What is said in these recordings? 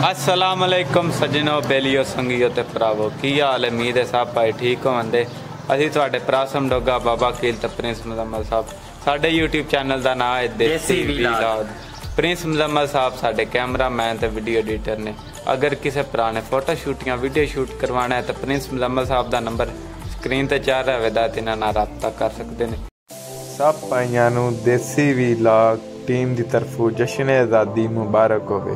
अस्सलाम वालेकुम सज्जनों बेलियो संगियो ते भरावो की हाल है। उम्मीद है सब भाई ठीक होंदे। असी तुहाडे प्रासम डोगा बाबा कील ते प्रिंस मुजम्मल साहब साडे यूट्यूब चैनल का नाम है देसी वैलाग। प्रिंस मुजम्मल साहब साडे कैमरामैन ते वीडियो एडिटर ने। अगर किसी भरा ने फोटो शूट या वीडियो शूट करवाना है तो प्रिंस मुजम्मल साहब का नंबर स्क्रीन ते चल रहा है, इन्हां नाल राबता कर सकते हैं। सब भाइयों नूं देसी वैलाग टीम की तरफों जश्न आज़ादी मुबारक होवे।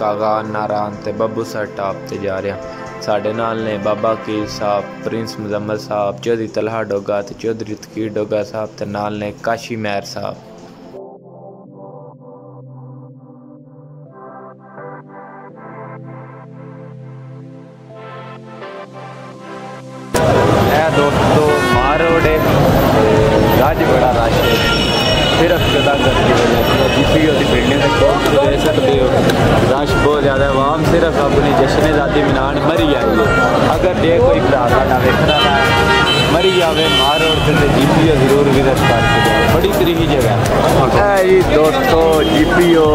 काग़ान नारान ते बबूसरटाप ते जा रहे हैं। साडे नाल ने बाबा कील साहब, प्रिंस मुजम्मल साहब, चौधरी तलहा डोगा ते चौधरी तकीर डोगा साहब ते नाल ने काशी मैर साहब। दोस्तों मारोड रज बड़ा रश है, सिर्फ गदागत की वजह से जीपीओ की बिल्डिंग दे सकते हो। रश बहुत ज़्यादा है, आवाम सिर्फ अपनी जश्न आज़ादी मनान मरी आई है। अगर जे कोई भरा साडा वेखना मरी जाए मारोड से जीपीओ जरूर विजिट करके जाए, बड़ी तरीकी जगह है जी। दोस्तों जीपीओ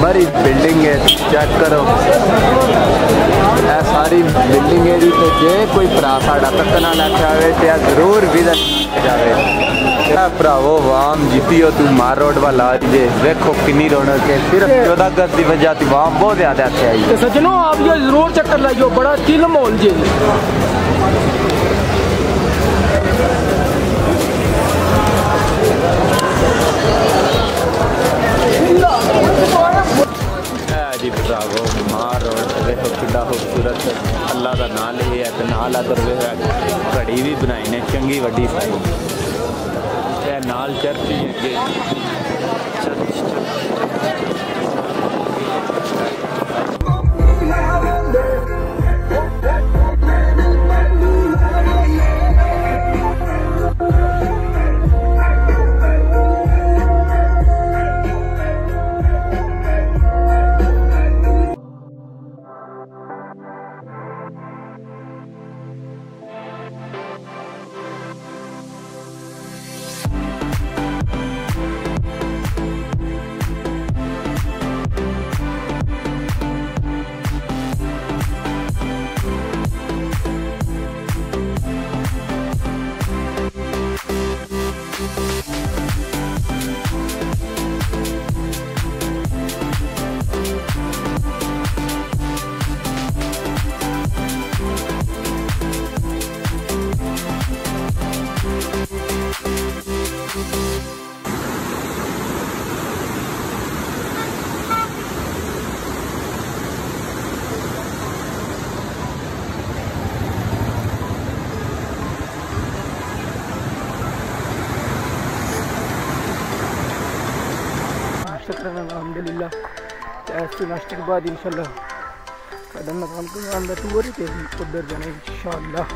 मरी बिल्डिंग है, चेक करो सारी बिल्डिंग है जी। तो जे कोई भरा साडा तकना लैके आए तो जरूर विजिट जाए। भरावो वाम जीपीओ तू मार रोड वाला जे देखो कितनी रौनक है। सिर्फ 14 अगस्त की वजह से वाम बहुत ज्यादा इतने आई है। सज्जनों आप ये जरूर चक्कर लाइयो, बड़ा चिल माहौल जी। जी भरावो मार रोड देखो कितना खूबसूरत अल्लाह का नाम लिया है। नाल अगर घड़ी भी बनाई ने चंगी वड्डी साई नाल चर्च ही अल्हम्दुलिल्लाह। ऐसे नाश्ते के बाद इंशाल्लाह कदम काम को अंदर टूर ही उधर जाना इंशाल्लाह।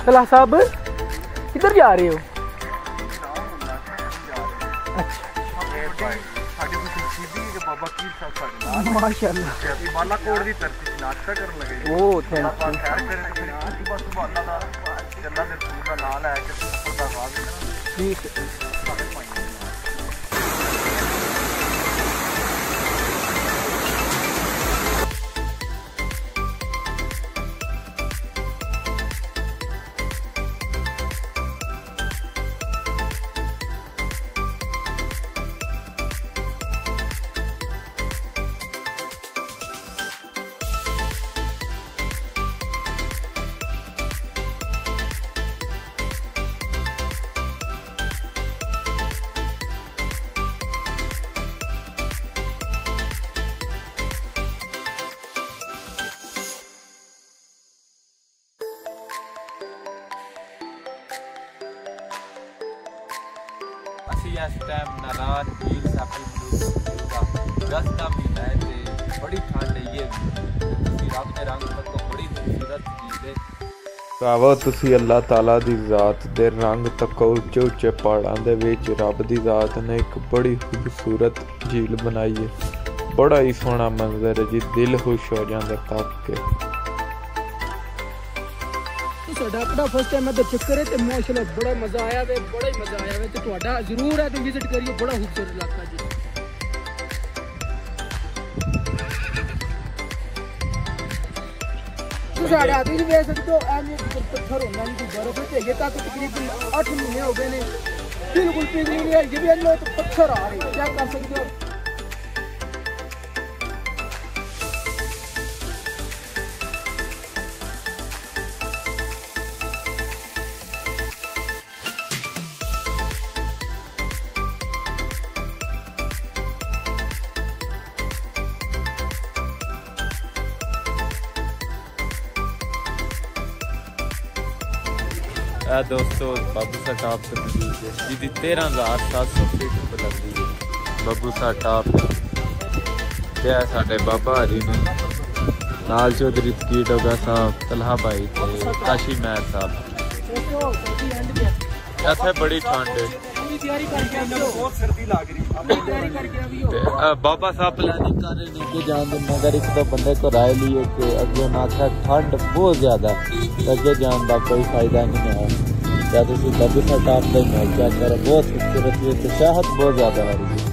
तलहा साहब किधर जा रहे हो? अच्छा माशाल्लाह बालाकोट दी धरती नाश्ता करन लगे। ओ थैंक यू। इस टाइम नारान कील साहब रस्ता महीना है ते बड़ी ठंड है। ये रब ने रंग तक बड़ी खूबसूरत चीज है। भरावो तुसी अल्लाह ताला दी जात दे रंग तको उच्चे उच्चे पहाड़ां दे विच रब दी जात ने एक बड़ी खूबसूरत झील बनाई है। बड़ा ही सोहना मंजर है जी, दिल खुश हो जांदा तक के। साडा अपना फर्स्ट टाइम इधर चक्कर है तो माशाल्लाह बड़ा मजा आया वे, बड़ा ही मजा आया वे। तो तुहाडा जरूर है तो विजिट करियो, बड़ा खूबसूरत इलाका जी। तो साढ़े आते जी वे सकते हो पत्थर होना जी बर्फ है, ये तक तकरीबन 8 महीने हो गए ने बिल्कुल पिघली नहीं है, ये भी अंदर तो पत्थर आ रहे, क्या कर सकते हो। दोस्तों बाबूसरटाप से नज़दीक है, जिसकी 13,700 फीट बुलंदी है। बाबूसरटाप क्या साढ़े बाबा हरी ने नाल चौधरी तकीट होगा साहब, तलहा भाई थे, काशी मैर साहब। इत्थे बड़ी ठंड है, बाबा साहब प्लानिंग कर रहे हैं कि जान दे, मगर एक तो बंदे को राय लिए कि अगे ना था ठंड बहुत ज्यादा, अगे जान का कोई फायदा नहीं है। या तो बाबूसरटाप का ही महल चेक करो, बहुत खूबसूरत है, शहद बहुत ज्यादा आ रही है।